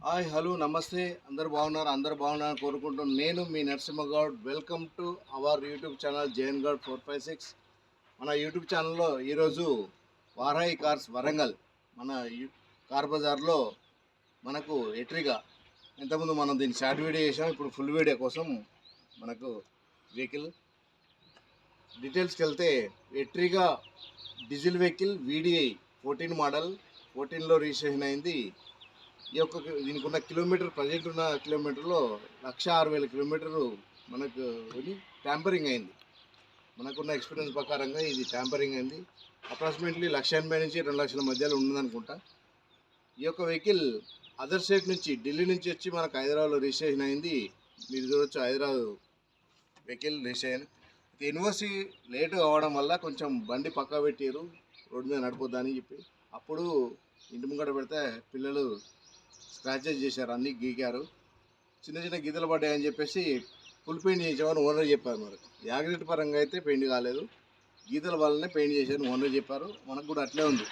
Hi hello నమస్తే అందరు బాగున్నారు కోరుకుంటున్నాను. నేను మీ Narasimha Goud. Welcome to our YouTube channel Jain Goud 456. మన యూట్యూబ్ ఛానల్లో ఈరోజు వారాయి కార్స్ వరంగల్ మన కార్ బజార్లో మనకు ఎట్రిగా ఇంతకుముందు మనం దీన్ని షార్ట్ వీడియో చేసాం. ఇప్పుడు ఫుల్ వీడియో కోసం మనకు వెహికల్ డీటెయిల్స్కి వెళ్తే ఎట్రిగా డీజిల్ వెహికల్ VDI 14 మోడల్ 14లో రిజిస్ట్రేషన్ అయింది. ఈ యొక్క దీనికి ఉన్న కిలోమీటర్ ప్రజెంట్ ఉన్న కిలోమీటర్లో 1,06,000 కిలోమీటర్లు మనకు ట్యాంపరింగ్ అయింది. మనకున్న ఎక్స్పీరియన్స్ ప్రకారంగా ఇది ట్యాంపరింగ్ అయింది. అప్రాక్సిమేట్లీ 1,80,000 నుంచి 2,00,000 మధ్యలో ఉందనుకుంటా. ఈ యొక్క వెహికల్ అదర్ స్టేట్ నుంచి ఢిల్లీ నుంచి వచ్చి మనకు హైదరాబాద్లో రిజిస్ట్రేషన్ అయింది. మీరు చూడవచ్చు Hyderabad vehicle registration. University late అవ్వడం వల్ల కొంచెం బండి పక్కా పెట్టారు, రోడ్డు మీద నడిపోద్దని చెప్పి. అప్పుడు ఇంటి ముంగట పెడితే పిల్లలు స్క్రాచెస్ చేశారు, అన్నీ గీకారు, చిన్న చిన్న గీతలు పడ్డాయని చెప్పేసి ఫుల్ పెయింట్ చేసామని ఓనర్ చెప్పారు. మరి యాక్సిడెంట్ పరంగా అయితే పెయింట్ కాలేదు, గీతల వల్లనే పెయింట్ చేశారు ఓనర్ చెప్పారు. మనకు కూడా అట్లే ఉంది.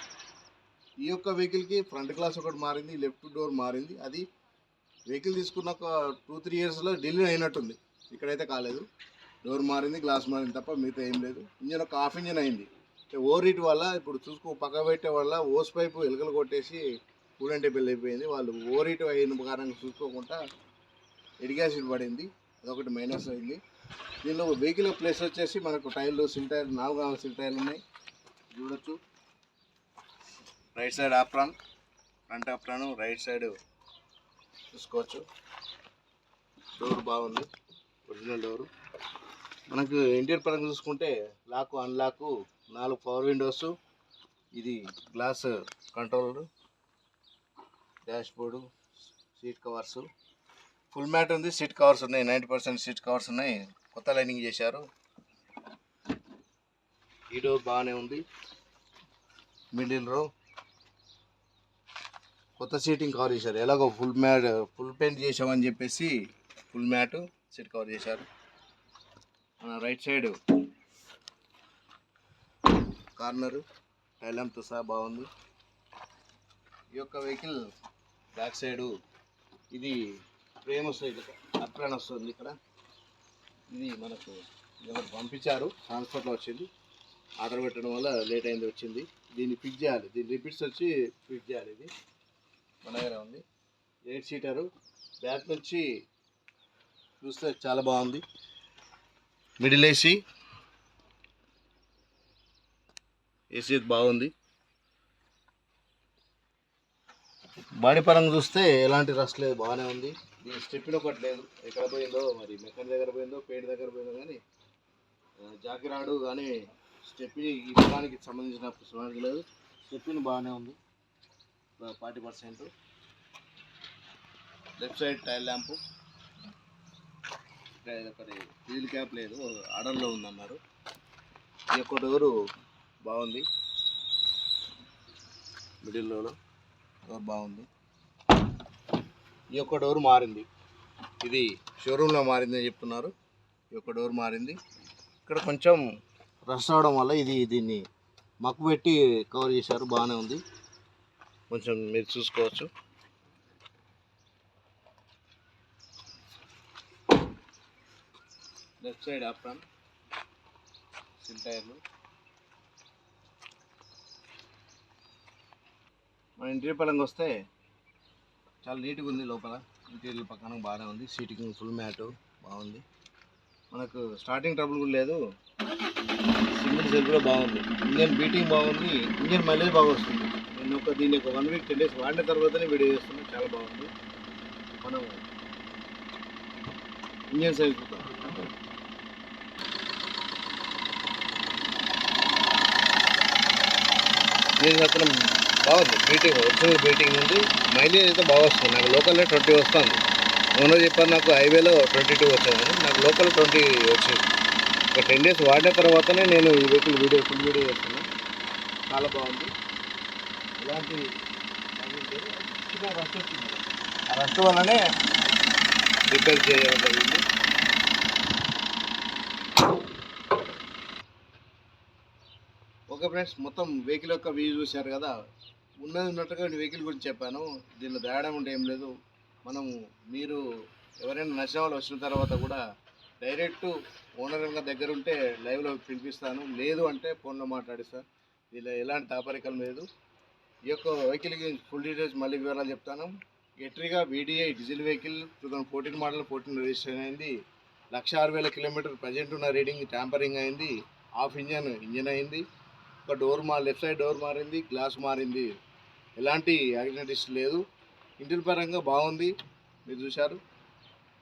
ఈ యొక్క వెహికల్కి ఫ్రంట్ గ్లాస్ ఒకటి మారింది, లెఫ్ట్ డోర్ మారింది. అది వెహికల్ తీసుకున్న ఒక 2-3 ఇయర్స్లో ఢిల్లీ అయినట్టుంది. ఇక్కడైతే కాలేదు. డోర్ మారింది, గ్లాస్ మారింది తప్ప మిగతా ఏం లేదు. ఇంజన్ ఒక హాఫ్ ఇంజన్ అయింది. ఓవర్ హీట్ వల్ల ఇప్పుడు పక్క పెట్టే వల్ల ఓస్ పైపు ఎలుకలు కొట్టేసి కూలంటే బిల్ అయిపోయింది. వాళ్ళు ఓవర్ హీట్ అయిన కారణంగా చూసుకోకుండా ఎడిగ్ యాసిడ్ పడింది. అదొకటి మైనస్ అయింది. దీనిలో వెహికల్ ప్లేస్ వచ్చేసి మనకు టైర్లు సిల్ టైర్లు 4 సిల్ టైర్లు ఉన్నాయి, చూడొచ్చు. Right side apron, front apron, right side చూసుకోవచ్చు. డోర్ బాగుంది, ఒరిజినల్ డోరు. మనకు ఇంటీరియర్ పరంగా చూసుకుంటే లాక్ అన్లాక్ 4 పవర్ విండోస్, ఇది glass controller, dashboard, seat covers, full mat ఉంది. సీట్ కవర్స్ ఉన్నాయి, 90% సీట్ కవర్స్ ఉన్నాయి, కొత్త లైనింగ్ చేశారు. ఈ డోర్ బాగానే ఉంది. మిడిల్ రో కొత్త సీటింగ్ కవర్ చేశారు. ఎలాగో ఫుల్ పెయింట్ చేసామని చెప్పేసి ఫుల్ మ్యాట్ సీట్ కవర్ చేశారు. మన రైట్ సైడ్ కార్నరు టైల్ ల్యాంప్తో సహా బాగుంది. ఈ యొక్క వెహికల్ బ్యాక్ సైడు ఇది ఫ్రేమ్ వస్తుంది, అప్రాన్ వస్తుంది ఇక్కడ. ఇది మనకు పంపించారు, ట్రాన్స్పోర్ట్లో వచ్చింది. ఆర్డర్ పెట్టడం వల్ల లేట్ అయింది, వచ్చింది. దీన్ని ఫిక్స్ చేయాలి, దీని రిపీట్స్ వచ్చి ఫిక్స్ చేయాలి. ఇది మన దగ్గర ఉంది. 8 సీటరు. బ్యాక్ నుంచి చూస్తే చాలా బాగుంది. మిడిల్ ఏసీ బాగుంది. బాడీ పరంగా చూస్తే ఎలాంటి రస్ట్ లేదు, బాగానే ఉంది. దీని స్టెప్పిన ఒకటి లేదు, ఎక్కడ పోయిందో మరి, మెకానిక్ దగ్గర పోయిందో పెయింట్ దగ్గర పోయిందో కానీ జాకి రాడు కానీ స్టెప్పిని ఈ పొలానికి సంబంధించిన పుస్తకానికి లేదు. స్టెప్పిని బాగానే ఉంది 40%. లెఫ్ట్ సైడ్ టైల్ ల్యాంపు, ఒకటి వీల్ క్యాప్ లేదు, ఆర్డర్లో ఉందన్నారు. ఈ యొక్క డోరు బాగుంది, మిడిల్ డోర్ బాగుంది. ఈ యొక్క డోర్ మారింది, ఇది షోరూంలో మారింది అని చెప్తున్నారు. ఈ యొక్క డోర్ మారింది. ఇక్కడ కొంచెం రష్ అవడం వల్ల దీన్ని మక్కు పెట్టి కవర్ చేశారు, బాగానే ఉంది. కొంచెం మీరు చూసుకోవచ్చు. లెఫ్ట్ సైడ్ ఆప్రాన్, సిల్ టైర్లు. మన ఇంటీరియర్ పరంగా వస్తే చాలా నీట్గా ఉంది. లోపల ఇంటీరియర్ పక్కన బాగానే ఉంది. సీటింగ్ ఫుల్ మ్యాట్ బాగుంది. మనకు స్టార్టింగ్ ట్రబుల్ కూడా లేదు. సింగిల్ సెల్ కూడా బాగుంది. ఇంజన్ బీటింగ్ బాగుంది, ఇంజన్ మైలేజ్ బాగా వస్తుంది. నేను దీన్ని ఒక 1 వీక్ 10 డేస్ వాడిన తర్వాతనే వీడియో చేస్తున్నాను. చాలా బాగుంది. మనం ఇంజన్ సైజ్ చూద్దాం. నేను అతను బాగుంది, బీటింగ్ ఒరిజినల్ బీటింగ్ ఉంది. మైలేజ్ అయితే బాగా వస్తుంది. నాకు లోకల్లో 20 వస్తుంది. ఓనర్ చెప్పారు నాకు హైవేలో 22 వచ్చాదని, నాకు లోకల్ 20 వచ్చింది. ఒక 10 డేస్ వాడిన తర్వాతనే నేను ఈ వెహికల్ ఫుల్ వీడియో చేస్తున్నాను. చాలా బాగుంది. ఇలాంటి చిన్న రష్ వచ్చింది, ఆ రష్ వల్లనే రిపేర్ చేయడం జరిగింది. ఓకే ఫ్రెండ్స్, మొత్తం వెహికల్ యొక్క వ్యూ చూశారు కదా. ఉన్నది ఉన్నట్టుగా వెహికల్ గురించి చెప్పాను. దీనిలో తేడా ఉంటే ఏం లేదు. మనము మీరు ఎవరైనా నచ్చిన వాళ్ళు వచ్చిన తర్వాత కూడా డైరెక్ట్ ఓనర్ కనుక దగ్గర ఉంటే లైవ్లో పిలిపిస్తాను, లేదు అంటే ఫోన్లో మాట్లాడిస్తాను. దీనిలో ఎలాంటి దాపరికం లేదు. ఈ యొక్క వెహికల్కి ఫుల్ డీటెయిల్స్ మళ్ళీ వివరాలు చెప్తాను. ఎట్రిగా VDI diesel vehicle 2014 model 14 registration అయింది. 1,06,000 కిలోమీటర్ ప్రజెంట్ ఉన్న రీడింగ్ ట్యాంపరింగ్ అయింది. హాఫ్ ఇంజన్ అయింది. ఒక లెఫ్ట్ సైడ్ డోర్ మారింది, గ్లాస్ మారింది. ఎలాంటి యాక్సిడెంట్ హిస్టరీ లేదు. ఇంటిల పరంగా బాగుంది. మీరు చూశారు.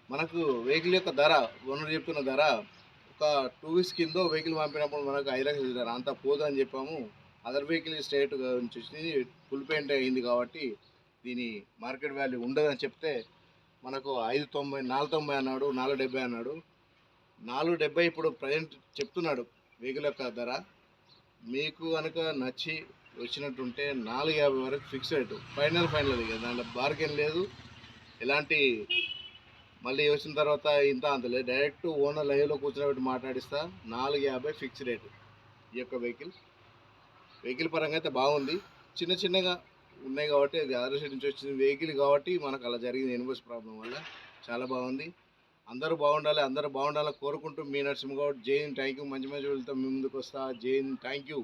మనకు వెహికల్ యొక్క ధర ఓనర్ చెప్తున్న ధర ఒక 2 వీక్స్ కింద వెహికల్ పంపినప్పుడు మనకు 5,00,000 ధర అంతా పోదని చెప్పాము. అదర్ వెహికల్ స్ట్రేట్ నుంచి వచ్చి ఫుల్ పెయింట్ అయింది కాబట్టి దీని మార్కెట్ వాల్యూ ఉండదని చెప్తే మనకు 590 490 అన్నాడు, 470 అన్నాడు. 470 ఇప్పుడు ప్రజెంట్ చెప్తున్నాడు వెహికల్ యొక్క ధర. మీకు కనుక నచ్చి వచ్చినట్టుంటే 450 వరకు ఫిక్స్ రేటు, ఫైనల్ అది కదా, దాంట్లో బార్గెన్ లేదు. ఎలాంటి మళ్ళీ వచ్చిన తర్వాత ఇంత అంత లేదు, డైరెక్ట్ ఓనర్ లైవ్లో కూర్చోబెట్టి మాట్లాడిస్తా. 450 ఫిక్స్ రేటు ఈ యొక్క వెహికల్ పరంగా అయితే బాగుంది. చిన్నగా ఉన్నాయి కాబట్టి అది అదర్ సైడ్ నుంచి వచ్చిన వెహికల్ కాబట్టి మనకు అలా జరిగింది ఇన్వాయిస్ ప్రాబ్లం వల్ల. చాలా బాగుంది. అందరూ బాగుండాలని కోరుకుంటూ మీ నరసింహగౌడ్. జై హింద్. Thank you. మంచి వెళ్తాం మీ ముందుకు వస్తా. జై హింద్. Thank you.